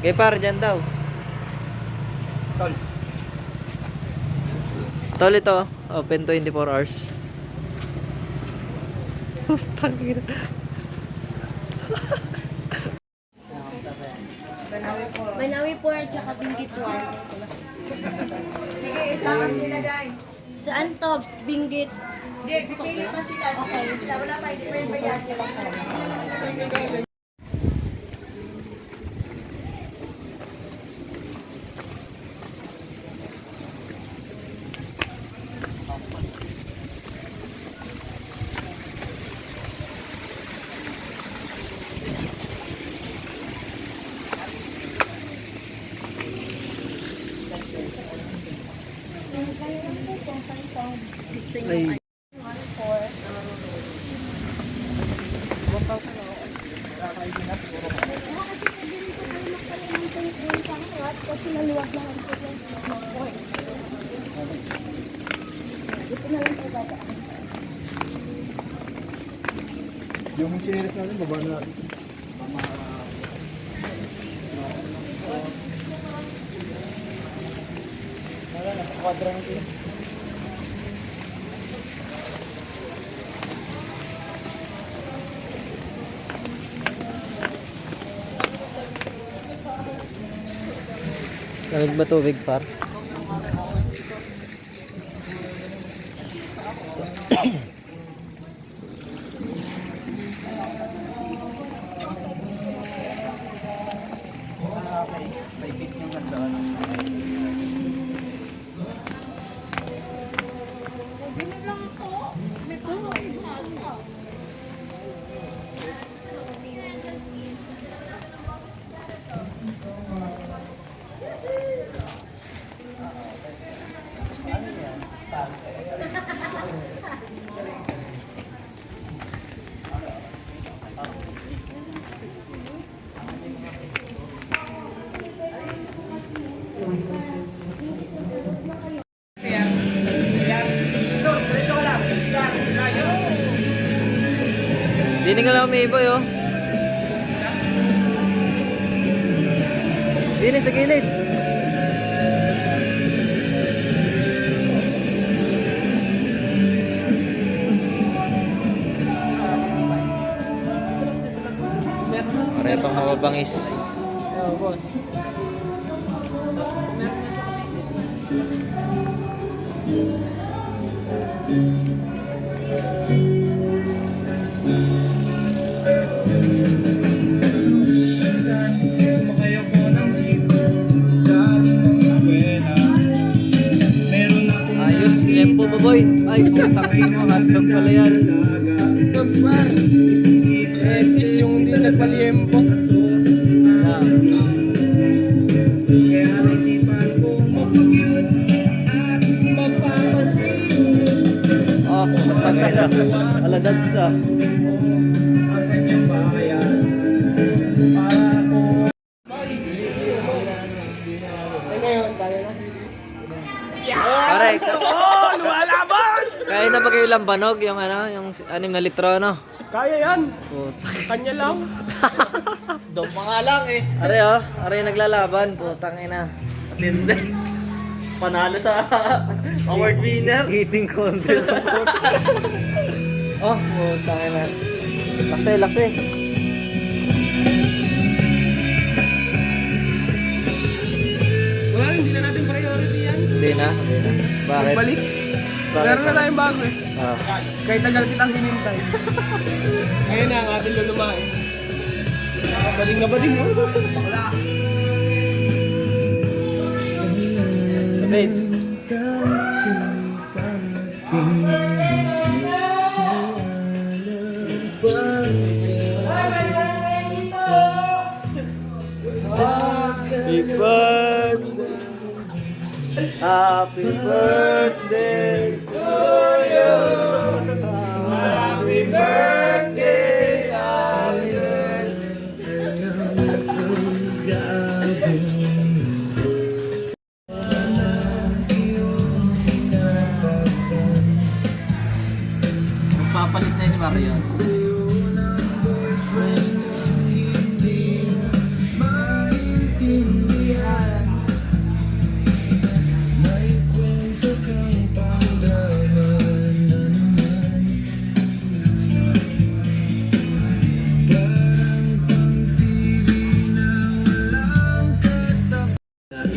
Kay par, dyan daw. Tol. Tol, ito. Open 24 hours. Tangina. Banawi po at saka Binggit War. Sige, sama sila dahil. Saan to? Binggit. Hindi, pipili pa sila. Pipili sila. Wala pa, hindi pa yung bayad. Ay. Kasi naluwag lang ang point. Ito na lang tayo. Yung chinilis natin, baba na natin. Wala, nasa kwadra natin. Lamig ba tubig, par? Hindi nga lang umiiboy, oh. Dini sa gilid. Pare pang mababangis. Oo, boss. Ayos, lempo ba boy? Ay, putang ina mo, hotdog pala yan. Tagmar. Miss yung hindi nagpaliempo. Oh, putang ina. Aladads ah. Ay ngayon, tayo na. Pare, Oh, lumalaban! kaya na ba kayo lambanog? Yung ano, yung 6 na litro, ano? Kaya yan. Putang. Kanya lang. Dog pa nga lang eh. Are oh, are naglalaban, putang ina. Atindi. Panalo sa award winner. Eating contest. Oh, putang ina. Lakse, lakse. Wala, hindi na natin priority yan. Hindi na, hindi na. Bakit? Balik. Bakit? Meron na tayong bago eh. Ah. Kahit tagal kitang hinintay. Ngayon na ang ating lulumain. Baling na baling mo. Wala. Sabit. Happy birthday. Happy birthday to you. Happy birthday. Happy Magpapalit na si Mario.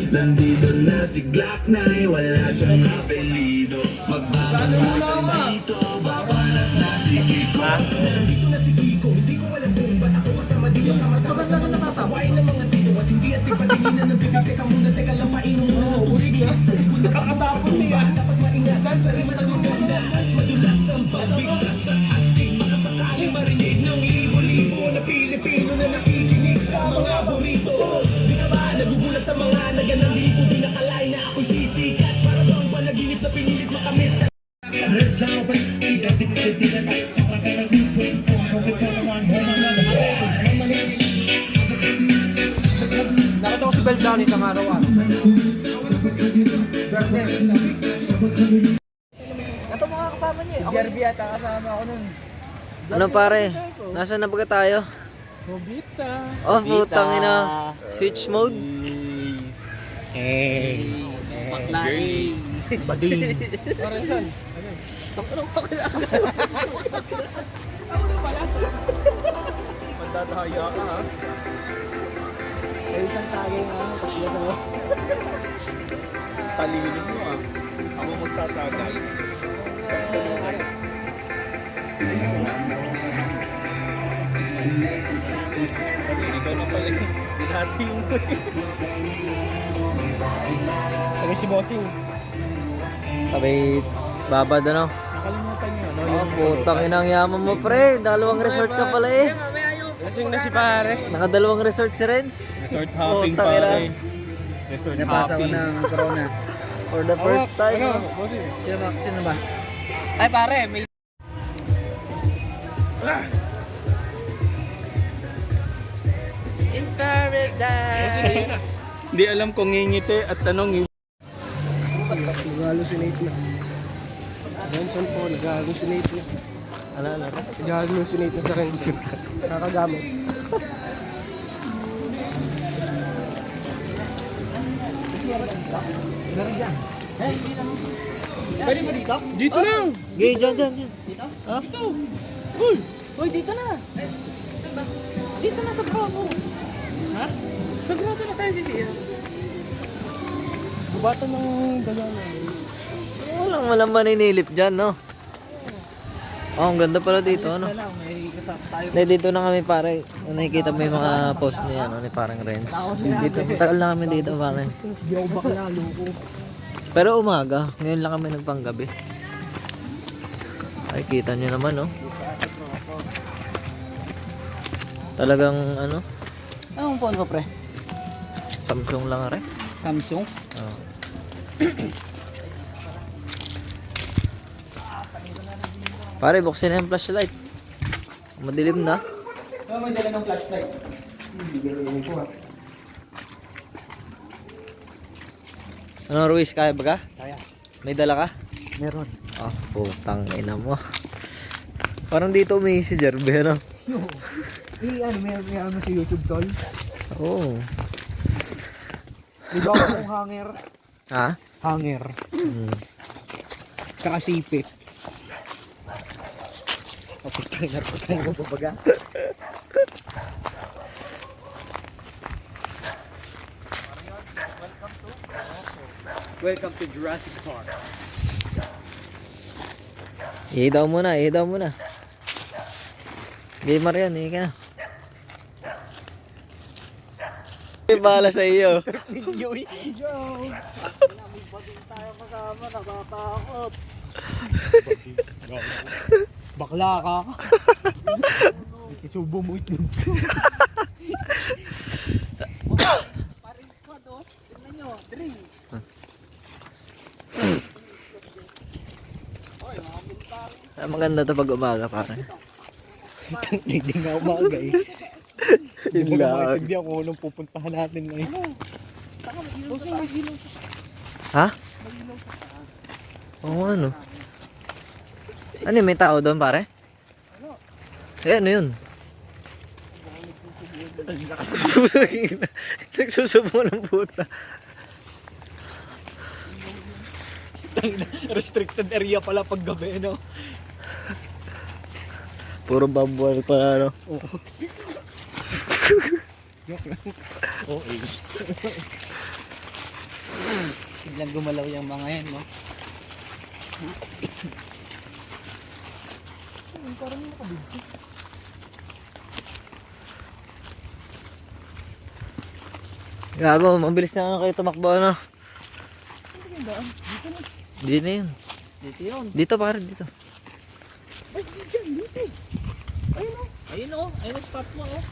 Nandito na si Glock 9, wala siyang apelido. Magbabanatan dito, babanat na si Kiko. Nandito na si Kiko, hindi ko alam kung ba't ako kasama dito. Sama-sama sa mga nakasaway ng mga tito. At hindi astig patinginan ng bibig. Teka muna, teka lang, painom muna ng tubig. Sa likod na Kakatapos niya. dapat maingatan sa rima ng maganda. At madulas ang pagbigkas at astig. Makasakaling marinig ng libo-libo na Pilipino na nakikinig sa mga burrito. Di ka ba nagugulat sa mga naganang di ko di nakalain na ako'y sisikat? Para bang panaginip na pinilit makamit? Nakita ko si Beldani sa araw-araw. Ito mga kasama niya. Jerby ata kasama ako nun. Ano pare? Nasaan na ba tayo? Nobita. Oh, putang ina. Switch mode. Bading. Parang saan? Mandadaya ka ha. May isang tagay nga ano, tatlo sa mo. Talinin mo ah. Ako magtatagal. Ikaw na pala yung binati mo. Sabi si Bossing, Sabi, babad ano? nakalimutan niyo, no? Oh, putang ina ang yaman mo pre. Dalawang resort ka pala eh. Lasing na si pare. Nakadalawang resort si Renz. Resort hopping Putang ina. pare. Resort hopping. corona. For the first time. Ano? no? Bossing. Sino ba? Ay pare, may... In paradise. Hindi alam kung ngingiti at tanong Nag-hallucinate na. Renson po, nag-hallucinate na. Ano? Nag-hallucinate na sa Renson. Nakagamit. Pwede ba dito? Dito na! Gay, dyan. Ha? Uy, dito na! Dito na sa grotto! Ha? Sa grotto na tayo sisiya. Gubata ng dalawa. Walang maninilip dyan, no? Oh, ang ganda pala dito, ano? May kasama tayo. Hindi, dito na kami pare. Nakikita mo yung mga post niya, ano, ni parang Renz. Dito, matagal na kami dito, pare. Di ako bakla, loko. Pero umaga, ngayon lang kami nagpanggabi. Ay, kita nyo naman, no? Talagang, ano, Anong phone mo, pre? Samsung lang, are. Samsung? Oh. Pare, buksin na yung flashlight. Madilim na. Ano may dala ng flashlight? Ano, Ruiz, kaya ba ka? Kaya. May dala ka? Meron. Ah, putang ina mo. Parang dito umihi si Jerby, ano? May ano sa YouTube, tol? Oo. May bago kong hanger. Ha? Hanger. Tsaka sipit. Pagkain mo pa baga? Welcome to Jurassic Park. Ihi daw muna. Hindi, Marian, ihi ka na. May bala sa iyo. Bakla ka. Isubo mo ito. Maganda to pag umaga, pare. Hindi nga umaga eh. Hindi mo makitindi ako kung anong pupuntahan natin ngayon. Ha? Oo, ano? Ano yun, may tao doon, pare? Eh, ano yun? Nagsusubo ng puta. Restricted area pala pag gabi, no? Puro bambuan pala, no? Biglang gumalaw yung mga yan, no? Gago, mabilis na kayo tumakbo, ano? Dito na yun. Dito yun. Dito pare, dito. Ayun oh. Ayun ang stop mo oh.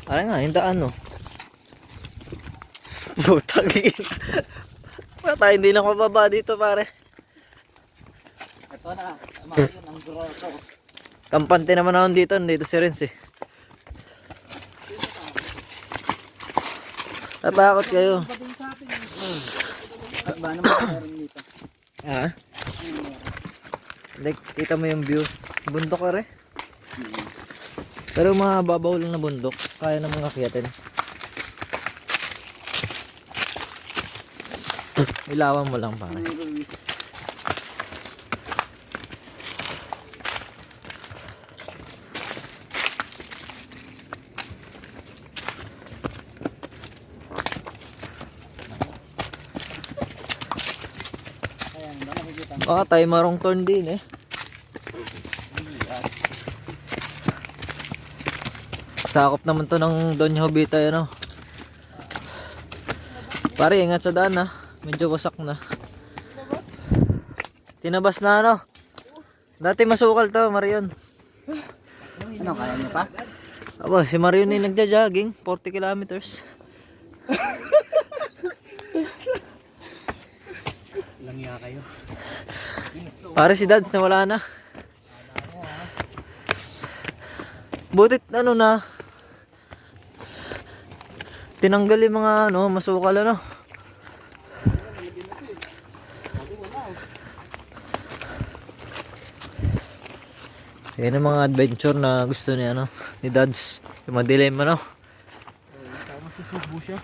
Parang nga, yung daan, no? Butang ina. Wala tayo, hindi na mababa dito, pare. Ito na. Mga yun ang grotto. Kampante naman ako dito, dito si Renz eh. Natakot kayo. At ba naman meron dito? Ha? Like, kita mo yung view. Bundok ka rin. Pero mga babaw lang na bundok. Kaya namang akyatin. Ilawan mo lang pare. Baka tayo marong turn din eh. Sakop naman to ng Don Jovita ano. Pare, ingat sa daan ha. Medyo wasak na. Tinabas na ano. Dati masukal to, Marion. Ano, kaya niyo pa? Aba, si Marion ay nagja-jogging 40 kilometers. Langya kayo. Pare si Dads na wala na. Butit ano na. Tinanggal yung mga ano, masukal ano. Yan ang mga adventure na gusto ni ano, ni Dads. Yung mga dilemma no. Tama susubo siya.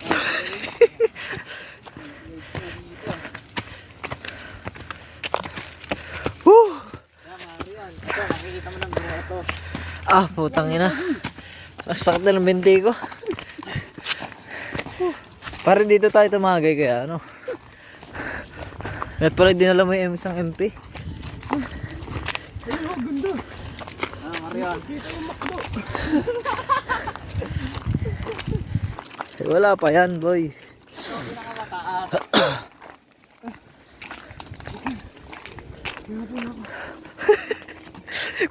Woo! Marian, ito nakikita mo ng grotto. Ah, putang ina. Masakit na ng binti ko. Para dito tayo tumagay kaya ano. At pala dinala mo yung isang MP. Marian. Wala pa yan, boy.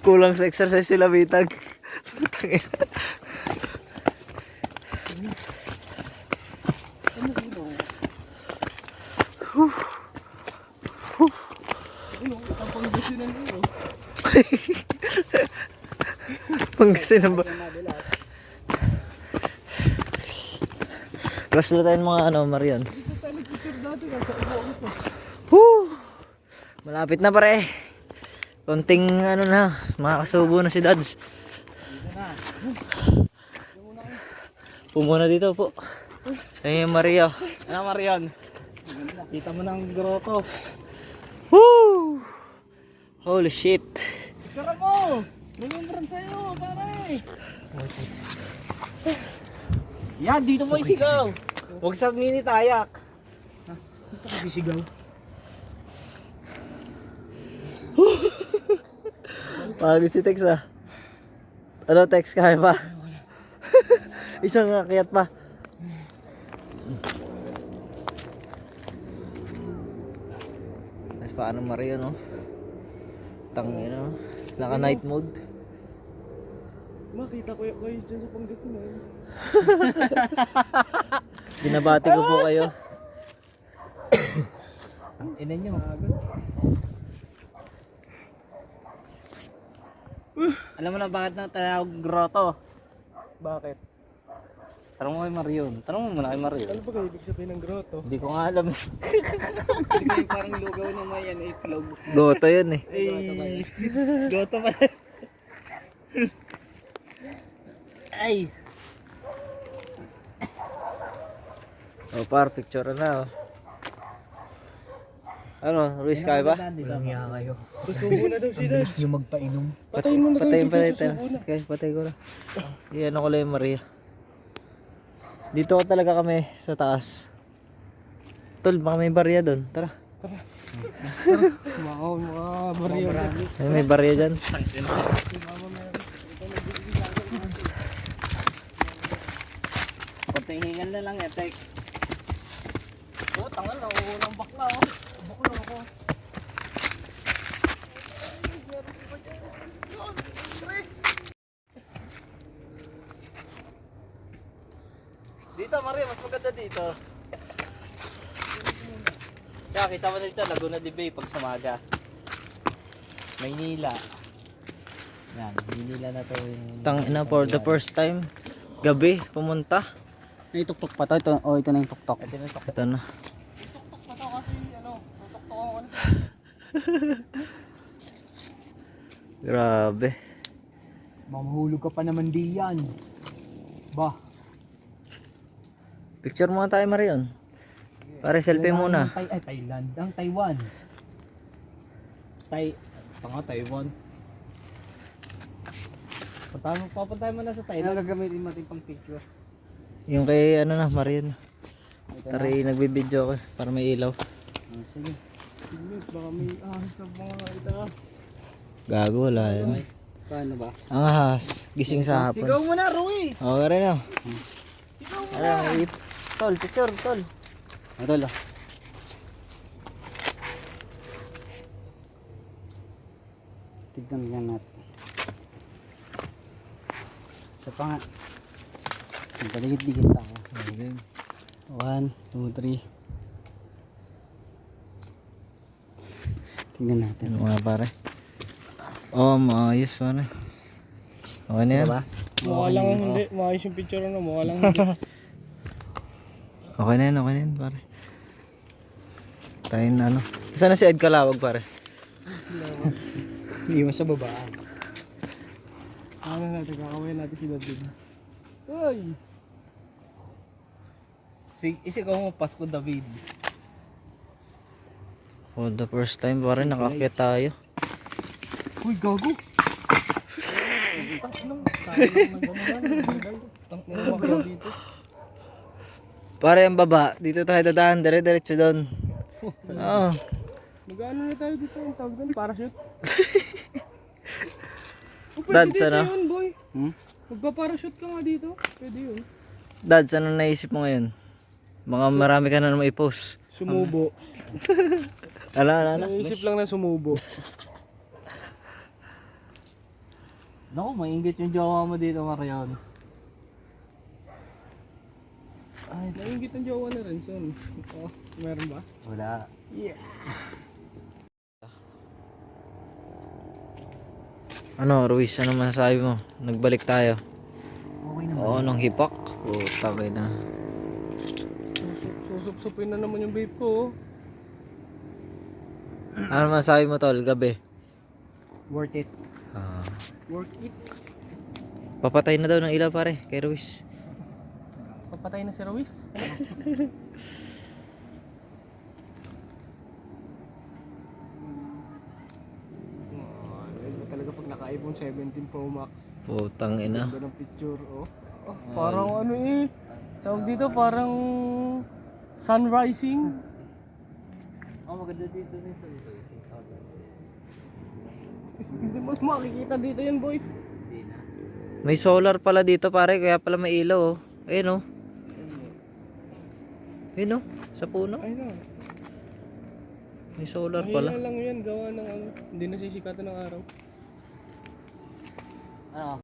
Kulang sa exercise sila bitag. Putang ina. Pangasinan ba? Rush na tayo mga ano, Marian. Woo! Malapit na pare. Konting ano na, makakasubo na si Dads. Pumuna dito po. Ayun yung Maria. Ano Marian? Kita mo ng grotto. Woo! Holy shit. Tara mo! Nagumbrang sa'yo, pare! Yan, dito mo isigaw! Huwag sa mini tayak! Dito ka isigaw. Pagod si Tex ah. Ano Tex, kaya pa? Isang akyat pa. Tapos paano Maria no? Tangin no? Naka night mode. Makita ko kayo dyan sa Pangasinan. Binabati ko po kayo. Ina nyo, agad. Alam mo na bakit na tinawag grotto? Bakit? Tanong mo kay Marion. Tanong mo muna kay Marion. Ano ba kayo ibig sabihin ng grotto? Hindi ko nga alam. Parang lugaw naman yan, itlog. Goto yun eh. Ay, goto pala. Ay. O par, picture na oh. Ano, Ruiz, kaya ba? Susubo na daw si Dad. Yung magpainom. Patayin mo na daw Patayin, dito, patayin. susubo na. Okay, patay ko na. Iyan ako lang yung Maria. Dito talaga kami sa taas. Tol, baka may barya doon. Tara. Mga barya. Ay, may barya dyan. Patingingan na lang eh, text. Oh, tangal na. Unang bakla oh. Bakla ako. Dito, Maria, mas maganda dito. Kaya kita mo dito, Laguna de Bay pag sumaga. Maynila. Yan, Maynila na to yung... Tangina for the first time. Gabi, pumunta. May tuktok pa to. Ito, ito na yung tuktok. Ito na yung tuktok. Ito na. Grabe. Mamahulog ka pa naman diyan. Bah. Picture muna tayo, Marion. Pare, selfie muna. Thailand. Ang Taiwan. Taiwan. Papuntahan mo na sa Thailand. Ano gagamitin mo pang picture? Yung kay, ano na, Marion. Tari, nagbibideo ko para may ilaw. Sige. Baka may ahas na mga itaas. Gago, wala yan. Paano ba? Ang ahas, gising sa hapon. Sigaw mo na, Ruiz! Oo, ka rin na. Tol, picture, tol. Idol ah. Tignan nga natin. Isa pa nga. Paligid-ligid tayo. 1, 2, 3. Tignan natin. Ano nga, pare? Oh, maayos, pare. Okay na yan. Mukha lang hindi. Maayos yung picture na. Mukha lang hindi. Okay na yan, pare. Tayo na, ano. Saan na si Ed Kalawag, pare? Iwan sa baba. Ano natin, kakawin natin si David. Uy! Isigaw mo, Pasko David. For the first time, pare, nakakyat tayo. Uy, gago! Pare, ang baba. Dito tayo dadaan. Dire-diretso doon. Oo. Mag-ano na tayo dito? Ang tawag doon? Parachute? Dad, Pwede sana? dito yun, boy. Hmm? Magpa-parachute ka nga dito. Pwede yun. Dad, ano naisip mo ngayon? Mga marami ka na naman i-post. Sumubo. Ala. Naisip lang na sumubo. Naku, maingit yung jowa mo dito, Marion. Ay, nainggit ang jowa na rin, son. Oh, meron ba? Wala. Ano, Ruiz, ano masasabi mo? Nagbalik tayo. Okay naman. Oo, nung hipak. Puta kayo na. Susup-supin na naman yung vape ko. Oh. Ano masasabi mo, tol, gabi? Worth it. Worth it. Papatay na daw ng ilaw, pare, kay Ruiz. Papatay na si Ruiz. Talaga pag naka-iPhone 17 Pro Max. Putang ina. Ganda ng picture, oh. Parang ano eh. Tawag dito, parang sunrising. Oh, maganda dito din sa Hindi mo makikita dito yan, boy. May solar pala dito, pare, kaya pala may ilaw, oh. Ayun, oh. Ayun, oh. Sa puno. Ay na. May solar pala. Mahina lang yan, gawa ng ano. Hindi nasisikatan ng araw. Ano?